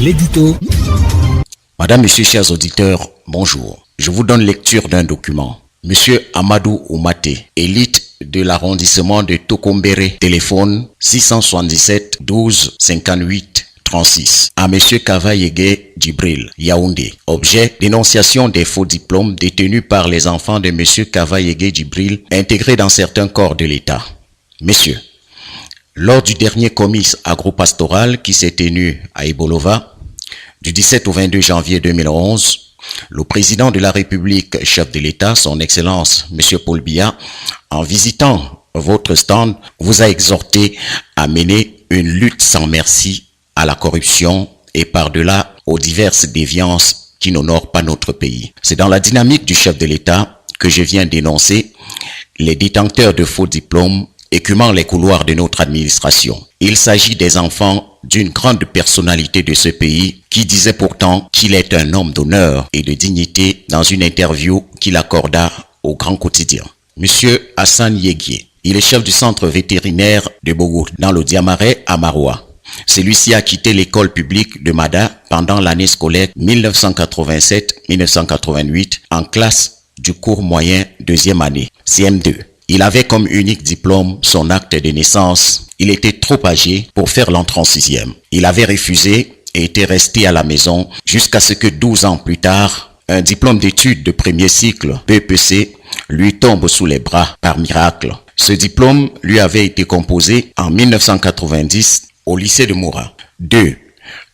L'édito. Madame, Monsieur, chers auditeurs, bonjour. Je vous donne lecture d'un document. Monsieur Amadou Oumaté, élite de l'arrondissement de Tokombéré, téléphone 677 12 58 36. À Monsieur Kava-Yegué Djibril, Yaoundé. Objet, dénonciation des faux diplômes détenus par les enfants de Monsieur Kava-Yegué Djibril intégrés dans certains corps de l'État. Messieurs, lors du dernier comice agropastoral qui s'est tenu à Ibolova, du 17 au 22 janvier 2011, le président de la République, chef de l'État, son Excellence, M. Paul Biya, en visitant votre stand, vous a exhorté à mener une lutte sans merci à la corruption et par-delà aux diverses déviances qui n'honorent pas notre pays. C'est dans la dynamique du chef de l'État que je viens d'énoncer les détenteurs de faux diplômes écumant les couloirs de notre administration. Il s'agit des enfants d'une grande personnalité de ce pays qui disait pourtant qu'il est un homme d'honneur et de dignité dans une interview qu'il accorda au Grand Quotidien. Monsieur Hassan Yegué, il est chef du centre vétérinaire de Bogour dans le Diamaret à Maroua. Celui-ci a quitté l'école publique de Mada pendant l'année scolaire 1987-1988 en classe du cours moyen deuxième année, CM2. Il avait comme unique diplôme son acte de naissance. Il était trop âgé pour faire l'entrée en sixième. Il avait refusé et était resté à la maison jusqu'à ce que 12 ans plus tard, un diplôme d'études de premier cycle, BEPC, lui tombe sous les bras par miracle. Ce diplôme lui avait été composé en 1990 au lycée de Moura. 2.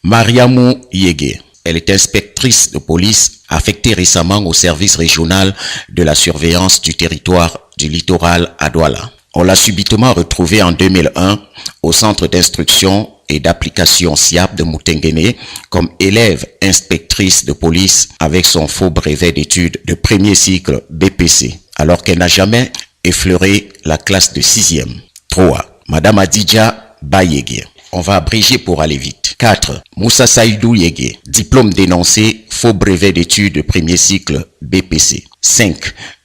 Mariamou Yegué. Elle est inspectrice de police affectée récemment au service régional de la surveillance du territoire du littoral à Douala. On l'a subitement retrouvée en 2001 au centre d'instruction et d'application SIAP de Moutenguene comme élève inspectrice de police avec son faux brevet d'études de premier cycle BPC, alors qu'elle n'a jamais effleuré la classe de 6e. 3. Madame Adidja Bayégué. On va abréger pour aller vite. 4. Moussa Saïdou Yegué, diplôme dénoncé, faux brevet d'études de premier cycle BPC. 5.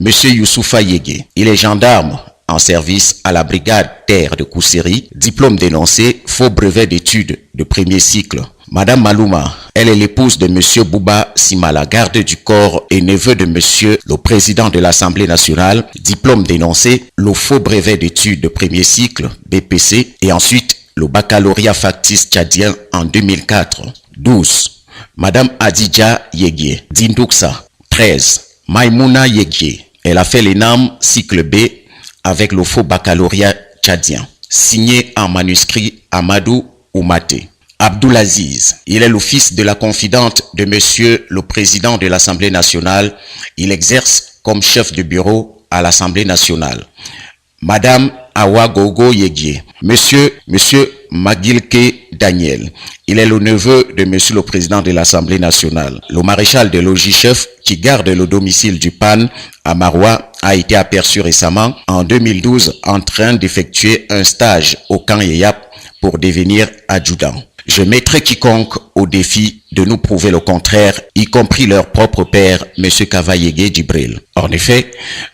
Monsieur Youssoufa Yegué, il est gendarme en service à la brigade terre de Kousseri, diplôme dénoncé, faux brevet d'études de premier cycle. Madame Malouma, elle est l'épouse de Monsieur Bouba Simala, garde du corps et neveu de Monsieur le président de l'Assemblée nationale, diplôme dénoncé, le faux brevet d'études de premier cycle BPC et ensuite le baccalauréat factice tchadien en 2004. 12. Madame Adidja Yegué, Dindouksa. 13. Maïmouna Yegué, elle a fait l'ENAM cycle B avec le faux baccalauréat tchadien. Signé en manuscrit Amadou Oumaté. Abdoulaziz, il est le fils de la confidente de Monsieur le Président de l'Assemblée nationale. Il exerce comme chef de bureau à l'Assemblée nationale. Madame Awa Gogo Yegué, Monsieur Magilke Daniel, il est le neveu de Monsieur le Président de l'Assemblée nationale. Le maréchal de logis chef qui garde le domicile du PAN à Maroua a été aperçu récemment en 2012 en train d'effectuer un stage au camp Yeyap pour devenir adjudant. Je mettrai quiconque au défi de nous prouver le contraire, y compris leur propre père, M. Kava-Yegué Djibril. En effet,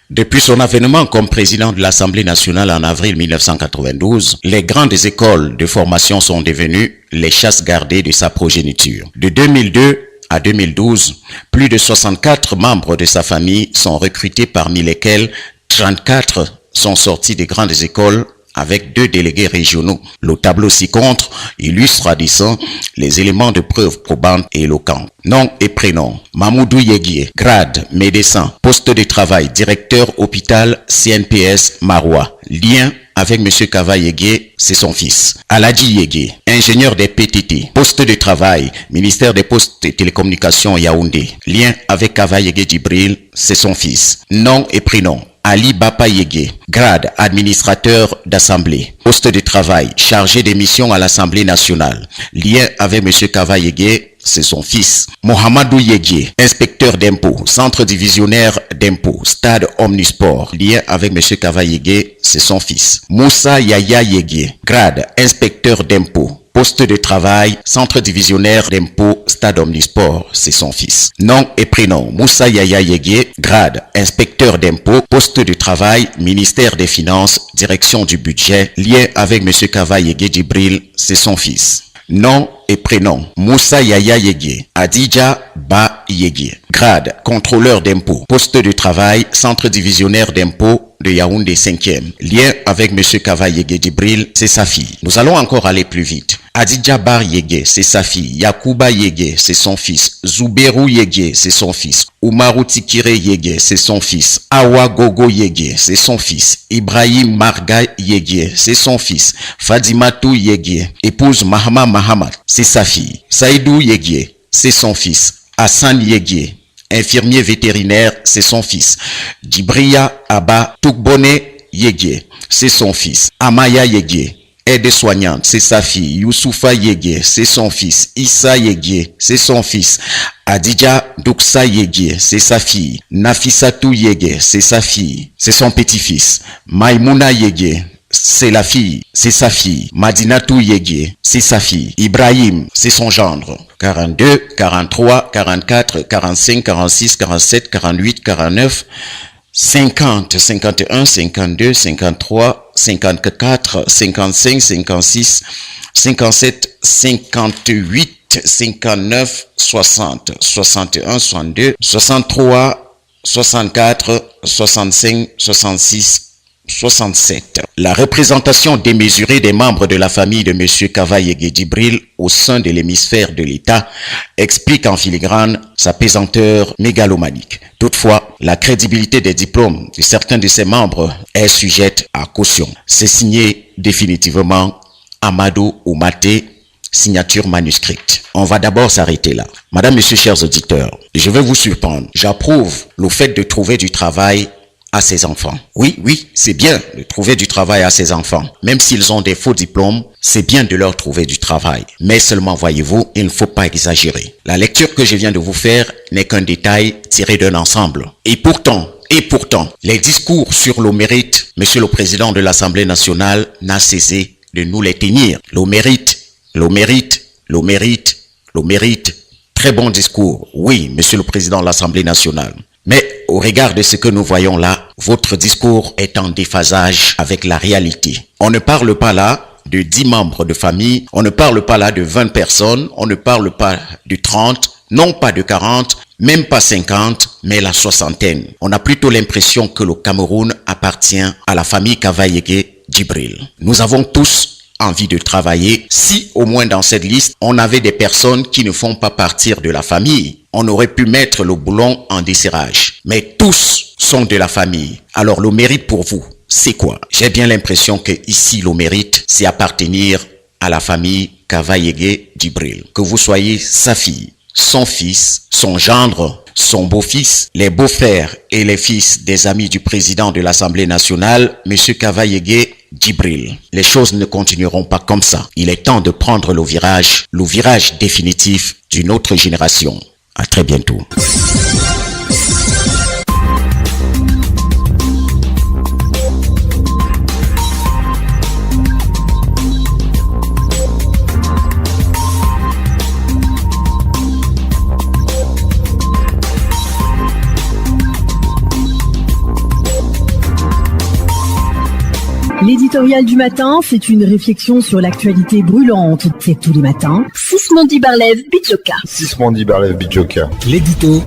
depuis son avènement comme président de l'Assemblée nationale en avril 1992, les grandes écoles de formation sont devenues les chasses gardées de sa progéniture. De 2002 à 2012, plus de 64 membres de sa famille sont recrutés, parmi lesquels 34 sont sortis des grandes écoles avec 2 délégués régionaux. Le tableau ci-contre illustre à dessein les éléments de preuve probantes et éloquents. Nom et prénom: Mamoudou Yegué, grade, médecin, poste de travail, directeur hôpital CNPS Maroua. Lien avec M. Kava-Yegué, c'est son fils. Aladji Yegué, ingénieur des PTT, poste de travail, ministère des Postes et Télécommunications Yaoundé. Lien avec Kava-Yegué Djibril, c'est son fils. Nom et prénom: Ali Bapa Yegué, grade, administrateur d'assemblée, poste de travail, chargé des missions à l'Assemblée nationale. Lien avec M. Kava-Yegué, c'est son fils. Mohamedou Yegué, inspecteur d'impôts, centre divisionnaire d'impôts, stade Omnisport. Lien avec M. Kava-Yegué, c'est son fils. Moussa Yaya Yegué, grade, inspecteur d'impôts, poste de travail, centre divisionnaire d'impôts, stade Omnisport, c'est son fils. Nom et prénom: Moussa Yaya Yegué, grade, inspecteur d'impôts, poste de travail, ministère des Finances, direction du budget. Lien avec M. Kava-Yegué Djibril, c'est son fils. Nom et prénom, Moussa Yaya Yégué, Adidja Ba Yégué. Grade, contrôleur d'impôts. Poste de travail, centre divisionnaire d'impôts de Yaoundé 5e. Lien avec M. Kava Yégué Djibril, c'est sa fille. Nous allons encore aller plus vite. Adidja Bar Yégué, c'est sa fille. Yakuba Yégué, c'est son fils. Zouberou Yégué, c'est son fils. Oumarou Tikire Yégué, c'est son fils. Awa Gogo Yégué, c'est son fils. Ibrahim Marga Yégué, c'est son fils. Fadimatou Yégué, épouse Mahama Mahamat, c'est sa fille. Saïdou Yégué, c'est son fils. Hassan Yégué, infirmier vétérinaire, c'est son fils. Djibriya Abba Toukbone Yégué, c'est son fils. Amaya Yégué, aide-soignante, c'est sa fille. Youssoufa Yégué, c'est son fils. Issa Yégué, c'est son fils. Adidja Douksa Yégué, c'est sa fille. Nafisatou Yégué, c'est sa fille. C'est son petit-fils. Maïmouna Yégué, c'est la fille, c'est sa fille. Madinatou Yégué, c'est sa fille. Ibrahim, c'est son gendre. 42, 43, 44, 45, 46, 47, 48, 49, 50, 51, 52, 53, 54, 55, 56, 57, 58, 59, 60, 61, 62, 63, 64, 65, 66, 67. La représentation démesurée des membres de la famille de M. Kava Yégué Djibril au sein de l'hémisphère de l'État explique en filigrane sa pesanteur mégalomanique. Toutefois, la crédibilité des diplômes de certains de ses membres est sujette à caution. C'est signé définitivement Amadou Oumaté, signature manuscrite. On va d'abord s'arrêter là. Madame, Monsieur, chers auditeurs, je vais vous surprendre. J'approuve le fait de trouver du travail à ses enfants. Oui, c'est bien de trouver du travail à ses enfants. Même s'ils ont des faux diplômes, c'est bien de leur trouver du travail. Mais seulement, voyez-vous, il ne faut pas exagérer. La lecture que je viens de vous faire n'est qu'un détail tiré d'un ensemble. Et pourtant, les discours sur le mérite, Monsieur le Président de l'Assemblée nationale n'a cessé de nous les tenir. Le mérite. Très bon discours. Oui, Monsieur le Président de l'Assemblée nationale. Mais au regard de ce que nous voyons là, votre discours est en déphasage avec la réalité. On ne parle pas là de 10 membres de famille, on ne parle pas là de 20 personnes, on ne parle pas de 30, non pas de 40, même pas 50, mais la soixantaine. On a plutôt l'impression que le Cameroun appartient à la famille Kava Yégué Djibril. Nous avons tous envie de travailler. Si au moins dans cette liste, on avait des personnes qui ne font pas partir de la famille, on aurait pu mettre le boulon en desserrage. Mais tous sont de la famille. Alors le mérite pour vous, c'est quoi? J'ai bien l'impression que ici le mérite, c'est appartenir à la famille Kava Yégué Djibril. Que vous soyez sa fille, son fils, son gendre, son beau-fils, les beaux-frères et les fils des amis du président de l'Assemblée nationale, M. Kava Yégué Djibril. Les choses ne continueront pas comme ça. Il est temps de prendre le virage définitif d'une autre génération. À très bientôt. L'éditorial du matin, c'est une réflexion sur l'actualité brûlante. C'est tous les matins. Sismondi Barlev Bidjoka. Sismondi Barlev Bidjoka. L'édito